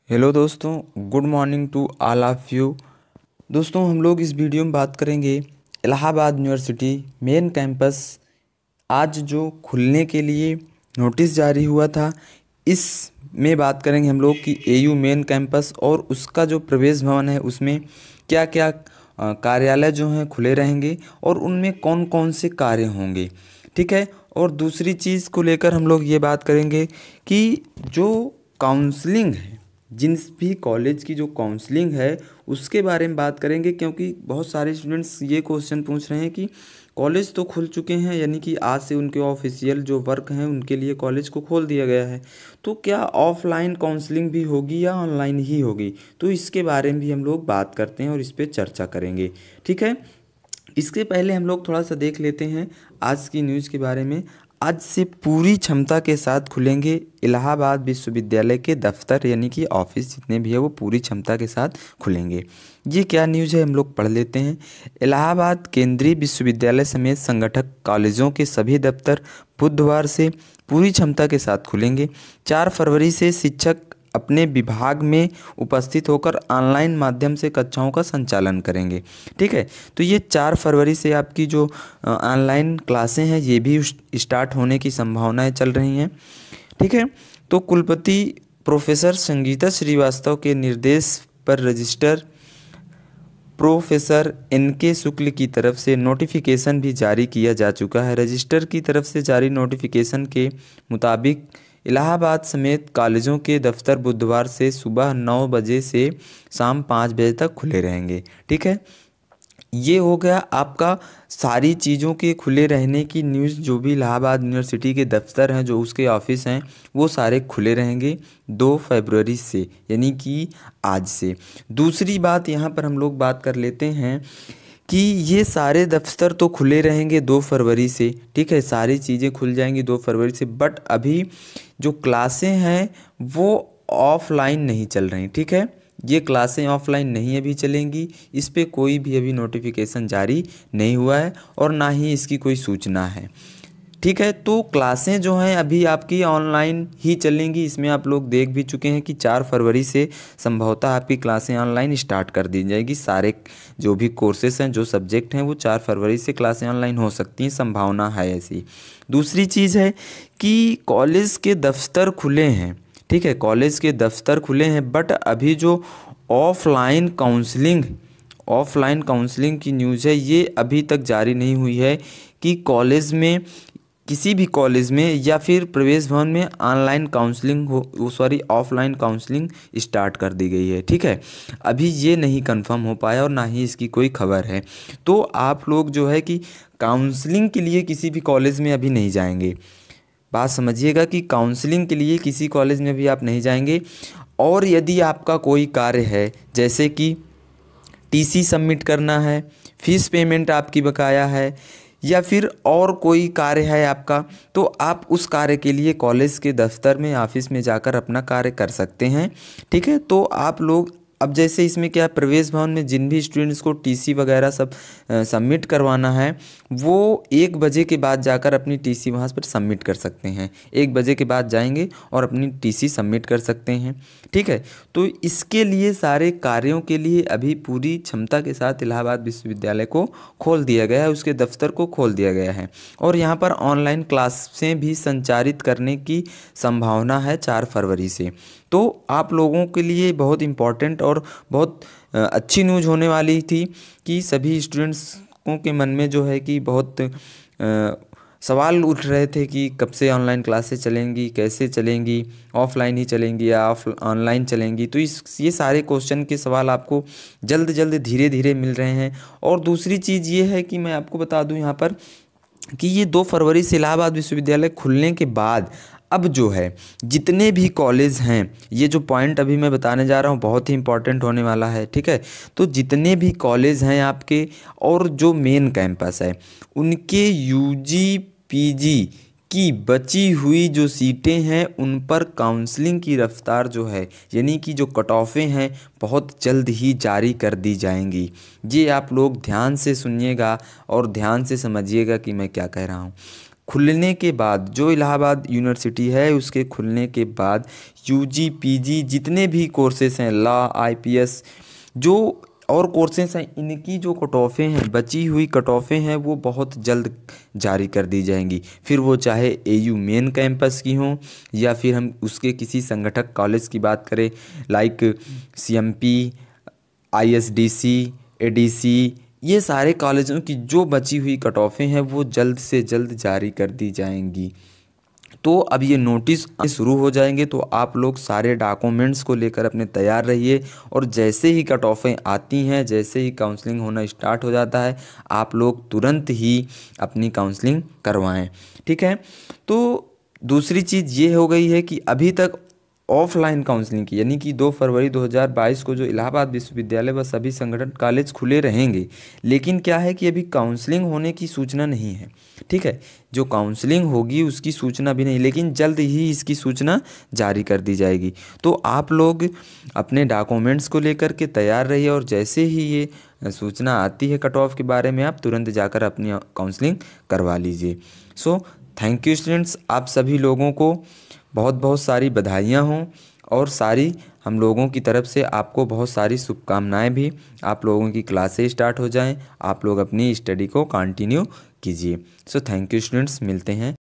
Hello दोस्तों, good morning to all of you. दोस्तों, हम लोग इस वीडियो में बात करेंगे इलाहाबाद यूनिवर्सिटी मेन कैंपस आज जो खुलने के लिए नोटिस जारी हुआ था। इस में बात करेंगे हम लोग कि एयू मेन कैंपस और उसका जो प्रवेश भवन है उसमें क्या क्या कार्यालय जो हैं खुले रहेंगे और उनमें कौन कौन से कार्य होंगे। ठीक है। और दूसरी चीज़ को लेकर हम लोग ये बात करेंगे कि जो काउंसलिंग है, जिन भी कॉलेज की जो काउंसलिंग है उसके बारे में बात करेंगे, क्योंकि बहुत सारे स्टूडेंट्स ये क्वेश्चन पूछ रहे हैं कि कॉलेज तो खुल चुके हैं, यानी कि आज से उनके ऑफिशियल जो वर्क हैं उनके लिए कॉलेज को खोल दिया गया है, तो क्या ऑफलाइन काउंसलिंग भी होगी या ऑनलाइन ही होगी। तो इसके बारे में भी हम लोग बात करते हैं और इस पर चर्चा करेंगे। ठीक है। इसके पहले हम लोग थोड़ा सा देख लेते हैं आज की न्यूज़ के बारे में। आज से पूरी क्षमता के साथ खुलेंगे इलाहाबाद विश्वविद्यालय के दफ्तर, यानी कि ऑफिस जितने भी है वो पूरी क्षमता के साथ खुलेंगे। ये क्या न्यूज़ है हम लोग पढ़ लेते हैं। इलाहाबाद केंद्रीय विश्वविद्यालय समेत संगठक कॉलेजों के सभी दफ्तर बुधवार से पूरी क्षमता के साथ खुलेंगे। 4 फरवरी से शिक्षक अपने विभाग में उपस्थित होकर ऑनलाइन माध्यम से कक्षाओं का संचालन करेंगे। ठीक है। तो ये 4 फरवरी से आपकी जो ऑनलाइन क्लासें हैं ये भी स्टार्ट होने की संभावनाएं चल रही हैं। ठीक है। तो कुलपति प्रोफेसर संगीता श्रीवास्तव के निर्देश पर रजिस्टर प्रोफेसर एन.के. शुक्ल की तरफ से नोटिफिकेशन भी जारी किया जा चुका है। रजिस्टर की तरफ से जारी नोटिफिकेशन के मुताबिक इलाहाबाद समेत कॉलेजों के दफ्तर बुधवार से सुबह 9 बजे से शाम 5 बजे तक खुले रहेंगे। ठीक है। ये हो गया आपका सारी चीज़ों के खुले रहने की न्यूज़। जो भी इलाहाबाद यूनिवर्सिटी के दफ्तर हैं, जो उसके ऑफिस हैं, वो सारे खुले रहेंगे 2 फरवरी से, यानी कि आज से। दूसरी बात यहाँ पर हम लोग बात कर लेते हैं कि ये सारे दफ्तर तो खुले रहेंगे 2 फरवरी से। ठीक है। सारी चीज़ें खुल जाएंगी 2 फरवरी से, बट अभी जो क्लासें हैं वो ऑफलाइन नहीं चल रही। ठीक है। ये क्लासें ऑफलाइन नहीं अभी चलेंगी, इस पे कोई भी अभी नोटिफिकेशन जारी नहीं हुआ है और ना ही इसकी कोई सूचना है। ठीक है। तो क्लासें जो हैं अभी आपकी ऑनलाइन ही चलेंगी। इसमें आप लोग देख भी चुके हैं कि 4 फरवरी से संभवतः आपकी क्लासें ऑनलाइन स्टार्ट कर दी जाएगी। सारे जो भी कोर्सेस हैं, जो सब्जेक्ट हैं, वो 4 फरवरी से क्लासें ऑनलाइन हो सकती हैं, संभावना है ऐसी। दूसरी चीज़ है कि कॉलेज के दफ्तर खुले हैं। ठीक है। कॉलेज के दफ्तर खुले हैं, बट अभी जो ऑफलाइन काउंसलिंग की न्यूज़ है ये अभी तक जारी नहीं हुई है कि कॉलेज में, किसी भी कॉलेज में या फिर प्रवेश भवन में online counselling offline counselling start कर दी गई है। ठीक है। अभी ये नहीं कंफर्म हो पाया और ना ही इसकी कोई खबर है। तो आप लोग जो है कि काउंसलिंग के लिए किसी भी कॉलेज में अभी नहीं जाएंगे। बात समझिएगा कि काउंसलिंग के लिए किसी कॉलेज में भी आप नहीं जाएंगे। और यदि आपका कोई कार्य है, जैसे कि टीसी सबमिट करना है, फीस पेमेंट आपकी बकाया है, या फिर और कोई कार्य है आपका, तो आप उस कार्य के लिए कॉलेज के दफ्तर में, ऑफिस में जाकर अपना कार्य कर सकते हैं। ठीक है। तो आप लोग अब जैसे इसमें क्या, प्रवेश भवन में जिन भी स्टूडेंट्स को टीसी वगैरह सब सबमिट करवाना है, वो 1 बजे के बाद जाकर अपनी टीसी वहाँ पर सबमिट कर सकते हैं। 1 बजे के बाद जाएंगे और अपनी टीसी सबमिट कर सकते हैं। ठीक है। तो इसके लिए सारे कार्यों के लिए अभी पूरी क्षमता के साथ इलाहाबाद विश्वविद्यालय को खोल दिया गया है, उसके दफ्तर को खोल दिया गया है। और यहाँ पर ऑनलाइन क्लासें भी संचालित करने की संभावना है 4 फरवरी से। तो आप लोगों के लिए बहुत इम्पॉर्टेंट और बहुत अच्छी न्यूज़ होने वाली थी कि सभी स्टूडेंट्स के मन में जो है कि बहुत सवाल उठ रहे थे कि कब से ऑनलाइन क्लासेस चलेंगी, कैसे चलेंगी, ऑफलाइन ही चलेंगी या ऑनलाइन चलेंगी। तो ये सारे क्वेश्चन के सवाल आपको जल्द जल्द धीरे धीरे मिल रहे हैं। और दूसरी चीज़ ये है कि मैं आपको बता दूं यहाँ पर कि ये 2 फरवरी से इलाहाबाद विश्वविद्यालय खुलने के बाद अब जो है जितने भी कॉलेज हैं, ये जो पॉइंट अभी मैं बताने जा रहा हूँ बहुत ही इंपॉर्टेंट होने वाला है। ठीक है। तो जितने भी कॉलेज हैं आपके और जो मेन कैंपस है, उनके यूजी पीजी की बची हुई जो सीटें हैं उन पर काउंसलिंग की रफ्तार जो है, यानी कि जो कट ऑफें हैं, बहुत जल्द ही जारी कर दी जाएंगी। ये आप लोग ध्यान से सुनिएगा और ध्यान से समझिएगा कि मैं क्या कह रहा हूँ। खुलने के बाद, जो इलाहाबाद यूनिवर्सिटी है उसके खुलने के बाद यूजी पीजी जितने भी कोर्सेस हैं, लॉ, आईपीएस, जो और कोर्सेस हैं, इनकी जो कट ऑफें हैं, बची हुई कट ऑफें हैं, वो बहुत जल्द जारी कर दी जाएंगी। फिर वो चाहे एयू मेन कैंपस की हों या फिर हम उसके किसी संगठक कॉलेज की बात करें, लाइक सीएमपी, आईएसडीसी, एडीसी, ये सारे कॉलेजों की जो बची हुई कट ऑफें हैं वो जल्द से जल्द जारी कर दी जाएंगी। तो अब ये नोटिस शुरू हो जाएंगे, तो आप लोग सारे डॉक्यूमेंट्स को लेकर अपने तैयार रहिए, और जैसे ही कट ऑफें आती हैं, जैसे ही काउंसलिंग होना स्टार्ट हो जाता है, आप लोग तुरंत ही अपनी काउंसलिंग करवाएं। ठीक है। तो दूसरी चीज़ ये हो गई है कि अभी तक ऑफलाइन काउंसलिंग की, यानी कि 2 फरवरी 2022 को जो इलाहाबाद विश्वविद्यालय व सभी संगठन कॉलेज खुले रहेंगे, लेकिन क्या है कि अभी काउंसलिंग होने की सूचना नहीं है। ठीक है, जो काउंसलिंग होगी उसकी सूचना भी नहीं, लेकिन जल्द ही इसकी सूचना जारी कर दी जाएगी। तो आप लोग अपने डॉक्यूमेंट्स को लेकर के तैयार रहिए, और जैसे ही ये सूचना आती है कट ऑफ के बारे में, आप तुरंत जाकर अपनी काउंसलिंग करवा लीजिए। सो थैंक यू स्टूडेंट्स, आप सभी लोगों को बहुत बहुत सारी बधाइयाँ हों, और सारी हम लोगों की तरफ से आपको बहुत सारी शुभकामनाएं भी। आप लोगों की क्लासेस स्टार्ट हो जाएं, आप लोग अपनी स्टडी को कंटिन्यू कीजिए। सो थैंक यू स्टूडेंट्स, मिलते हैं।